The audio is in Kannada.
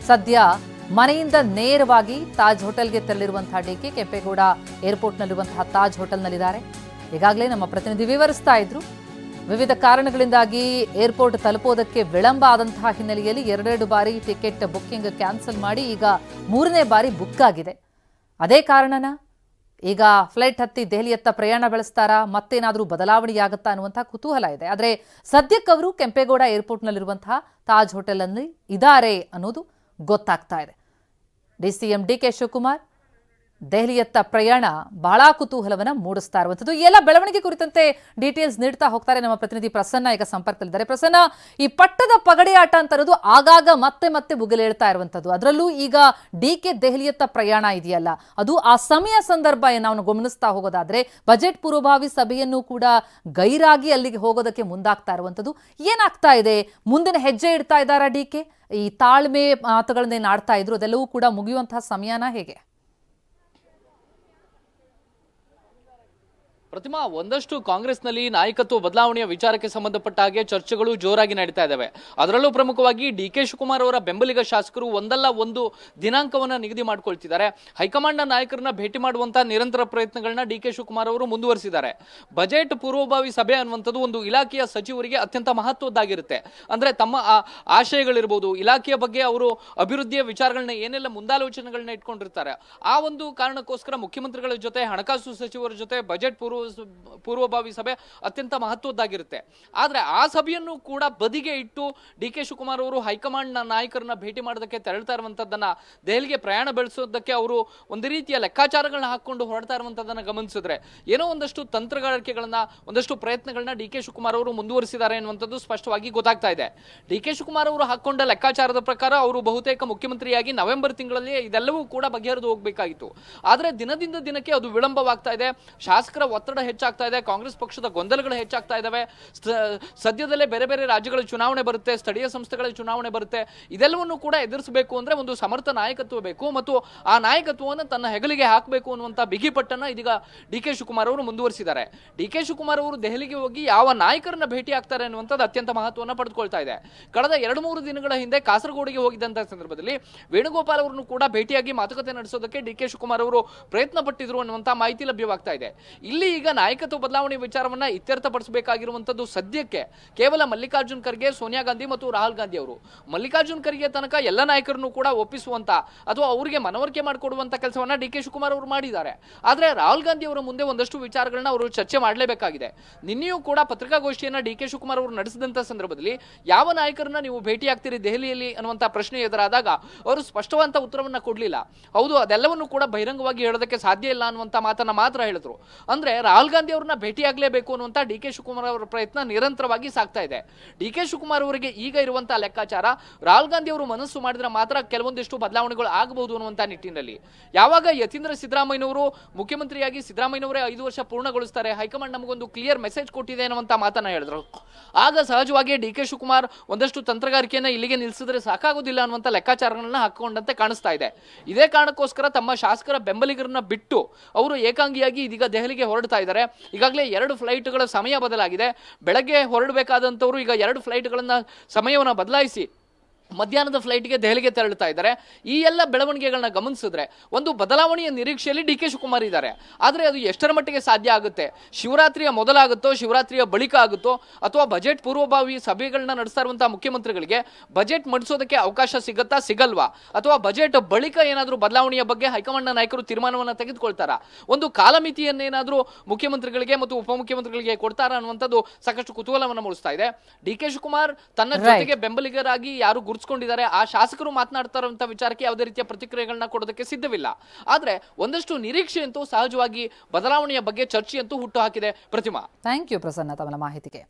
ಸದ್ಯ ಮನೆಯಿಂದ ನೇರವಾಗಿ ತಾಜ್ ಹೋಟೆಲ್ಗೆ ತೆರಳಿರುವಂತಹ ಡಿಕೆ ಕೆಂಪೇಗೌಡ ಏರ್ಪೋರ್ಟ್ನಲ್ಲಿರುವಂತಹ ತಾಜ್ ಹೋಟೆಲ್ನಲ್ಲಿದ್ದಾರೆ. ಈಗಾಗಲೇ ನಮ್ಮ ಪ್ರತಿನಿಧಿ ವಿವರಿಸ್ತಾ ಇದ್ರು, ವಿವಿಧ ಕಾರಣಗಳಿಂದಾಗಿ ಏರ್ಪೋರ್ಟ್ ತಲುಪೋದಕ್ಕೆ ವಿಳಂಬ ಆದಂತಹ ಹಿನ್ನೆಲೆಯಲ್ಲಿ ಎರಡೆರಡು ಬಾರಿ ಟಿಕೆಟ್ ಬುಕ್ಕಿಂಗ್ ಕ್ಯಾನ್ಸಲ್ ಮಾಡಿ ಈಗ ಮೂರನೇ ಬಾರಿ ಬುಕ್ ಆಗಿದೆ. ಅದೇ ಕಾರಣನ ಈಗ ಫ್ಲೈಟ್ ಹತ್ತಿ ದೆಹಲಿಯತ್ತ ಪ್ರಯಾಣ ಬೆಳೆಸ್ತಾರಾ, ಮತ್ತೇನಾದರೂ ಬದಲಾವಣೆಯಾಗುತ್ತಾ ಅನ್ನುವಂತಹ ಕುತೂಹಲ ಇದೆ. ಆದರೆ ಸದ್ಯಕ್ಕೆ ಅವರು ಕೆಂಪೇಗೌಡ ಏರ್ಪೋರ್ಟ್ನಲ್ಲಿರುವಂತಹ ತಾಜ್ ಹೋಟೆಲ್ನಲ್ಲಿ ಇದ್ದಾರೆ ಅನ್ನೋದು ಗೊತ್ತಾಗ್ತಾ ಇದೆ. ಡಿಸಿಎಂ ಡಿಕೆ ಶಿವಕುಮಾರ್ ದೆಹಲಿಯತ್ತ ಪ್ರಯಾಣ ಬಹಳ ಕುತೂಹಲವನ್ನ ಮೂಡಿಸ್ತಾ ಇರುವಂಥದ್ದು. ಈ ಎಲ್ಲ ಬೆಳವಣಿಗೆ ಕುರಿತಂತೆ ಡೀಟೇಲ್ಸ್ ನೀಡ್ತಾ ಹೋಗ್ತಾರೆ ನಮ್ಮ ಪ್ರತಿನಿಧಿ ಪ್ರಸನ್ನ. ಈಗ ಸಂಪರ್ಕದಲ್ಲಿದ್ದಾರೆ. ಪ್ರಸನ್ನ, ಈ ಪಟ್ಟದ ಪಗಡೆ ಆಟ ಅಂತ ಇರೋದು ಆಗಾಗ ಮತ್ತೆ ಮತ್ತೆ ಬುಗಿಲೇಳ್ತಾ ಇರುವಂಥದ್ದು. ಅದರಲ್ಲೂ ಈಗ ಡಿಕೆ ದೆಹಲಿಯತ್ತ ಪ್ರಯಾಣ ಇದೆಯಲ್ಲ, ಅದು ಆ ಸಮಯ ಸಂದರ್ಭ ನಾವು ಗಮನಿಸ್ತಾ ಹೋಗೋದಾದ್ರೆ ಬಜೆಟ್ ಪೂರ್ವಭಾವಿ ಸಭೆಯನ್ನು ಕೂಡ ಗೈರಾಗಿ ಅಲ್ಲಿಗೆ ಹೋಗೋದಕ್ಕೆ ಮುಂದಾಗ್ತಾ ಇರುವಂಥದ್ದು. ಏನಾಗ್ತಾ ಇದೆ? ಮುಂದಿನ ಹೆಜ್ಜೆ ಇಡ್ತಾ ಇದ್ದಾರಾ ಡಿಕೆ? ಈ ತಾಳ್ಮೆ ಮಾತುಗಳನ್ನೇನು ಆಡ್ತಾ ಇದ್ರು ಅದೆಲ್ಲವೂ ಕೂಡ ಮುಗಿಯುವಂತಹ ಸಮಯನ ಹೇಗೆ? ಪ್ರತಿಮಾ, ಒಂದಷ್ಟು ಕಾಂಗ್ರೆಸ್ನಲ್ಲಿ ನಾಯಕತ್ವ ಬದಲಾವಣೆಯ ವಿಚಾರಕ್ಕೆ ಸಂಬಂಧಪಟ್ಟ ಹಾಗೆ ಚರ್ಚೆಗಳು ಜೋರಾಗಿ ನಡೀತಾ ಇದ್ದಾವೆ. ಅದರಲ್ಲೂ ಪ್ರಮುಖವಾಗಿ ಡಿಕೆ ಶಿವಕುಮಾರ್ ಅವರ ಬೆಂಬಲಿಗ ಶಾಸಕರು ಒಂದಲ್ಲ ಒಂದು ದಿನಾಂಕವನ್ನ ನಿಗದಿ ಮಾಡಿಕೊಳ್ತಿದ್ದಾರೆ. ಹೈಕಮಾಂಡ್ನ ನಾಯಕರನ್ನ ಭೇಟಿ ಮಾಡುವಂತಹ ನಿರಂತರ ಪ್ರಯತ್ನಗಳನ್ನ ಡಿಕೆ ಶಿವಕುಮಾರ್ ಅವರು ಮುಂದುವರಿಸಿದ್ದಾರೆ. ಬಜೆಟ್ ಪೂರ್ವಭಾವಿ ಸಭೆ ಅನ್ನುವಂಥದ್ದು ಒಂದು ಇಲಾಖೆಯ ಸಚಿವರಿಗೆ ಅತ್ಯಂತ ಮಹತ್ವದ್ದಾಗಿರುತ್ತೆ. ಅಂದ್ರೆ ತಮ್ಮ ಆಶಯಗಳಿರ್ಬೋದು, ಇಲಾಖೆಯ ಬಗ್ಗೆ ಅವರು ಅಭಿವೃದ್ಧಿಯ ವಿಚಾರಗಳನ್ನ ಏನೆಲ್ಲ ಮುಂದಾಲೋಚನೆಗಳನ್ನ ಇಟ್ಕೊಂಡಿರ್ತಾರೆ, ಆ ಒಂದು ಕಾರಣಕ್ಕೋಸ್ಕರ ಮುಖ್ಯಮಂತ್ರಿಗಳ ಜೊತೆ, ಹಣಕಾಸು ಸಚಿವರ ಜೊತೆ ಬಜೆಟ್ ಪೂರ್ವಭಾವಿ ಸಭೆ ಅತ್ಯಂತ ಮಹತ್ವದ್ದಾಗಿರುತ್ತೆ. ಆದ್ರೆ ಆ ಸಭೆಯನ್ನು ಕೂಡ ಬದಿಗೆ ಇಟ್ಟು ಡಿಕೆ ಶಿವಕುಮಾರ್ ಅವರು ಹೈಕಮಾಂಡ್ ನಾಯಕರನ್ನ ಭೇಟಿ ಮಾಡೋದಕ್ಕೆ ತೆರಳ್ತಾ ಇರುವಂತದ್ದನ್ನ, ದೆಹಲಿಗೆ ಪ್ರಯಾಣ ಬೆಳೆಸೋದಕ್ಕೆ ಅವರು ಒಂದು ರೀತಿಯ ಲೆಕ್ಕಾಚಾರಗಳನ್ನ ಹಾಕೊಂಡು ಹೊರಡ್ತಾ ಇರುವಂತದ್ದನ್ನ ಗಮನಿಸಿದ್ರೆ ಏನೋ ಒಂದಷ್ಟು ತಂತ್ರಗಾರಿಕೆಗಳನ್ನ, ಒಂದಷ್ಟು ಪ್ರಯತ್ನಗಳನ್ನ ಡಿಕೆ ಶಿವಕುಮಾರ್ ಅವರು ಮುಂದುವರಿಸಿದ್ದಾರೆ ಎನ್ನುವಂಥದ್ದು ಸ್ಪಷ್ಟವಾಗಿ ಗೊತ್ತಾಗ್ತಾ ಇದೆ. ಡಿಕೆ ಶಿವಕುಮಾರ್ ಅವರು ಹಾಕೊಂಡ ಲೆಕ್ಕಾಚಾರದ ಪ್ರಕಾರ ಅವರು ಬಹುತೇಕ ಮುಖ್ಯಮಂತ್ರಿಯಾಗಿ ನವೆಂಬರ್ ತಿಂಗಳಲ್ಲಿ ಇದೆಲ್ಲವೂ ಕೂಡ ಬಗೆಹರಿದು ಹೋಗಬೇಕಾಗಿತ್ತು. ಆದ್ರೆ ದಿನದಿಂದ ದಿನಕ್ಕೆ ಅದು ವಿಳಂಬವಾಗ್ತಾ ಇದೆ. ಶಾಸಕರ ಒತ್ತಡ ಹೆಚ್ಚಾಗ್ತಾ ಇದೆ. ಕಾಂಗ್ರೆಸ್ ಪಕ್ಷದ ಗೊಂದಲಗಳು ಹೆಚ್ಚಾಗ್ತಾ ಇದಾವೆ. ಸದ್ಯದಲ್ಲೇ ಬೇರೆ ಬೇರೆ ರಾಜ್ಯಗಳ ಚುನಾವಣೆ ಬರುತ್ತೆ, ಸ್ಥಳೀಯ ಸಂಸ್ಥೆಗಳ ಚುನಾವಣೆ ಬರುತ್ತೆ. ಇದೆಲ್ಲವನ್ನು ಕೂಡ ಎದುರಿಸಬೇಕು ಅಂದ್ರೆ ಒಂದು ಸಮರ್ಥ ನಾಯಕತ್ವ ಬೇಕು ಮತ್ತು ಆ ನಾಯಕತ್ವವನ್ನು ತನ್ನ ಹೆಗಲಿಗೆ ಹಾಕಬೇಕು ಅನ್ನುವಂತ ಬಿಗಿಪಟ್ಟನ್ನ ಇದೀಗ ಡಿಕೆ ಶಿವಕುಮಾರ್ ಅವರು ಮುಂದುವರಿಸಿದ್ದಾರೆ. ಡಿಕೆ ಶಿವಕುಮಾರ್ ಅವರು ದೆಹಲಿಗೆ ಹೋಗಿ ಯಾವ ನಾಯಕರನ್ನ ಭೇಟಿ ಆಗ್ತಾರೆ ಅನ್ನುವಂಥದ್ದು ಅತ್ಯಂತ ಮಹತ್ವವನ್ನು ಪಡೆದುಕೊಳ್ತಾ ಇದೆ. ಕಳೆದ 2-3 ದಿನಗಳ ಹಿಂದೆ ಕಾಸರಗೋಡಿಗೆ ಹೋಗಿದ್ದಂತಹ ಸಂದರ್ಭದಲ್ಲಿ ವೇಣುಗೋಪಾಲ್ ಅವರನ್ನು ಕೂಡ ಭೇಟಿಯಾಗಿ ಮಾತುಕತೆ ನಡೆಸೋದಕ್ಕೆ ಡಿಕೆ ಶಿವಕುಮಾರ್ ಅವರು ಪ್ರಯತ್ನ ಪಟ್ಟಿದ್ರು ಅನ್ನುವಂತ ಮಾಹಿತಿ ಲಭ್ಯವಾಗ್ತಾ ಇದೆ. ಇಲ್ಲಿ ಈಗ ನಾಯಕತ್ವ ಬದಲಾವಣೆ ವಿಚಾರವನ್ನ ಇತ್ಯರ್ಥಪಡಿಸಬೇಕಾಗಿರುವಂತದ್ದು ಸದ್ಯಕ್ಕೆ ಕೇವಲ ಮಲ್ಲಿಕಾರ್ಜುನ್ ಖರ್ಗೆ, ಸೋನಿಯಾ ಗಾಂಧಿ ಮತ್ತು ರಾಹುಲ್ ಗಾಂಧಿ ಅವರು. ಮಲ್ಲಿಕಾರ್ಜುನ್ ಖರ್ಗೆ ತನಕ ಎಲ್ಲ ನಾಯಕರನ್ನು ಕೂಡ ಒಪ್ಪಿಸುವಂತ ಅಥವಾ ಅವರಿಗೆ ಮನವರಿಕೆ ಮಾಡಿಕೊಡುವಂತ ಕೆಲಸವನ್ನ ಡಿಕೆ ಶಿವಕುಮಾರ್ ಅವರು ಮಾಡಿದ್ದಾರೆ. ಆದ್ರೆ ರಾಹುಲ್ ಗಾಂಧಿ ಅವರ ಮುಂದೆ ಒಂದಷ್ಟು ವಿಚಾರಗಳನ್ನ ಅವರು ಚರ್ಚೆ ಮಾಡಲೇಬೇಕಾಗಿದೆ. ನಿನ್ನೆಯೂ ಕೂಡ ಪತ್ರಿಕಾಗೋಷ್ಠಿಯನ್ನ ಡಿಕೆ ಶಿವಕುಮಾರ್ ಅವರು ನಡೆಸಿದಂತ ಸಂದರ್ಭದಲ್ಲಿ ಯಾವ ನಾಯಕರನ್ನ ನೀವು ಭೇಟಿ ಆಗ್ತೀರಿ ದೆಹಲಿಯಲ್ಲಿ ಅನ್ನುವಂತ ಪ್ರಶ್ನೆ ಎದುರಾದಾಗ ಅವರು ಸ್ಪಷ್ಟವಾದ ಉತ್ತರವನ್ನ ಕೊಡ್ಲಿಲ್ಲ. ಹೌದು, ಅದೆಲ್ಲವನ್ನು ಕೂಡ ಬಹಿರಂಗವಾಗಿ ಹೇಳೋದಕ್ಕೆ ಸಾಧ್ಯ ಇಲ್ಲ ಅನ್ನುವಂತ ಮಾತನ್ನ ಮಾತ್ರ ಹೇಳಿದ್ರು. ಅಂದ್ರೆ ರಾಹುಲ್ ಗಾಂಧಿ ಅವರನ್ನ ಭೇಟಿ ಆಗಲೇಬೇಕು ಅನ್ನುವಂತ ಡಿಕೆ ಶಿವಕುಮಾರ್ ಅವರ ಪ್ರಯತ್ನ ನಿರಂತರವಾಗಿ ಸಾಗ್ತಾ ಇದೆ. ಡಿಕೆ ಶಿವಕುಮಾರ್ ಅವರಿಗೆ ಈಗ ಇರುವಂತಹ ಲೆಕ್ಕಾಚಾರ, ರಾಹುಲ್ ಗಾಂಧಿ ಅವರು ಮನಸ್ಸು ಮಾಡಿದ್ರೆ ಮಾತ್ರ ಕೆಲವೊಂದಿಷ್ಟು ಬದಲಾವಣೆಗಳು ಆಗಬಹುದು ಅನ್ನುವಂತ ನಿಟ್ಟಿನಲ್ಲಿ. ಯಾವಾಗ ಯತೀಂದ್ರ ಸಿದ್ದರಾಮಯ್ಯನವರು ಮುಖ್ಯಮಂತ್ರಿಯಾಗಿ ಸಿದ್ದರಾಮಯ್ಯನವರೇ 5 ವರ್ಷ ಪೂರ್ಣಗೊಳಿಸ್ತಾರೆ, ಹೈಕಮಾಂಡ್ ನಮಗೊಂದು ಕ್ಲಿಯರ್ ಮೆಸೇಜ್ ಕೊಟ್ಟಿದೆ ಅನ್ನುವಂತ ಮಾತನ್ನ ಹೇಳಿದ್ರು. ಆಗ ಸಹಜವಾಗಿ ಡಿಕೆ ಶಿವಕುಮಾರ್ ಒಂದಷ್ಟು ತಂತ್ರಗಾರಿಕೆಯನ್ನ ಇಲ್ಲಿಗೆ ನಿಲ್ಲಿಸಿದ್ರೆ ಸಾಕಾಗೋದಿಲ್ಲ ಅನ್ನುವಂತ ಲೆಕ್ಕಾಚಾರಗಳನ್ನ ಹಾಕೊಂಡಂತೆ ಕಾಣಿಸ್ತಾ ಇದೆ. ಇದೇ ಕಾರಣಕ್ಕೋಸ್ಕರ ತಮ್ಮ ಶಾಸಕರ ಬೆಂಬಲಿಗರನ್ನ ಬಿಟ್ಟು ಅವರು ಏಕಾಂಗಿಯಾಗಿ ಇದೀಗ ದೆಹಲಿಗೆ ಹೊರಡ್ತಾ ಇದ್ದಾರೆ. ಈಗಾಗಲೇ 2 ಫ್ಲೈಟ್ಗಳ ಸಮಯ ಬದಲಾಗಿದೆ. ಬೆಳಗ್ಗೆ ಹೊರಡಬೇಕಾದಂತವರು ಈಗ 2 ಫ್ಲೈಟ್ಗಳನ್ನ ಸಮಯವನ್ನು ಬದಲಾಯಿಸಿ ಮಧ್ಯಾಹ್ನದ ಫ್ಲೈಟ್ಗೆ ದೆಹಲಿಗೆ ತೆರಳುತ್ತಾ ಇದ್ದಾರೆ. ಈ ಎಲ್ಲ ಬೆಳವಣಿಗೆಗಳನ್ನ ಗಮನಿಸಿದ್ರೆ ಒಂದು ಬದಲಾವಣೆಯ ನಿರೀಕ್ಷೆಯಲ್ಲಿ ಡಿಕೆ ಶಿವಕುಮಾರ್ ಇದ್ದಾರೆ. ಆದರೆ ಅದು ಎಷ್ಟರ ಮಟ್ಟಿಗೆ ಸಾಧ್ಯ ಆಗುತ್ತೆ? ಶಿವರಾತ್ರಿಯ ಮೊದಲಾಗುತ್ತೋ, ಶಿವರಾತ್ರಿಯ ಬಳಿಕ ಆಗುತ್ತೋ, ಅಥವಾ ಬಜೆಟ್ ಪೂರ್ವಭಾವಿ ಸಭೆಗಳನ್ನ ನಡೆಸ್ತಾ ಇರುವಂತಹ ಮುಖ್ಯಮಂತ್ರಿಗಳಿಗೆ ಬಜೆಟ್ ಮಂಡಿಸೋದಕ್ಕೆ ಅವಕಾಶ ಸಿಗತ್ತಾ, ಸಿಗಲ್ವಾ? ಅಥವಾ ಬಜೆಟ್ ಬಳಿಕ ಏನಾದರೂ ಬದಲಾವಣೆಯ ಬಗ್ಗೆ ಹೈಕಮಾಂಡ್ನ ನಾಯಕರು ತೀರ್ಮಾನವನ್ನು ತೆಗೆದುಕೊಳ್ತಾರ? ಒಂದು ಕಾಲಮಿತಿಯನ್ನೇನಾದರೂ ಮುಖ್ಯಮಂತ್ರಿಗಳಿಗೆ ಮತ್ತು ಉಪಮುಖ್ಯಮಂತ್ರಿಗಳಿಗೆ ಕೊಡ್ತಾರ ಅನ್ನುವಂಥದ್ದು ಸಾಕಷ್ಟು ಕುತೂಹಲವನ್ನು ಮೂಡಿಸ್ತಾ ಇದೆ. ಡಿಕೆ ಶಿವಕುಮಾರ್ ತನ್ನ ಜೊತೆಗೆ ಬೆಂಬಲಿಗರಾಗಿ ಯಾರು ಗುರುತಿಸಿಕೊಂಡಿದ್ದಾರೆ ಆ ಶಾಸಕರು ಮಾತನಾಡ್ತಾ ಇರುವಂತಹ ವಿಚಾರಕ್ಕೆ ಯಾವುದೇ ರೀತಿಯ ಪ್ರತಿಕ್ರಿಯೆಗಳನ್ನ ಕೊಡೋದಕ್ಕೆ ಸಿದ್ಧವಿಲ್ಲ. ಆದ್ರೆ ಒಂದಷ್ಟು ನಿರೀಕ್ಷೆ ಅಂತೂ ಸಹಜವಾಗಿ ಬದಲಾವಣೆಯ ಬಗ್ಗೆ ಚರ್ಚೆಯಂತೂ ಹುಟ್ಟು ಹಾಕಿದೆ. ಪ್ರತಿಮಾ, ಥ್ಯಾಂಕ್ ಯು ಪ್ರಸನ್ನ ತಮ್ಮ ಮಾಹಿತಿಗೆ.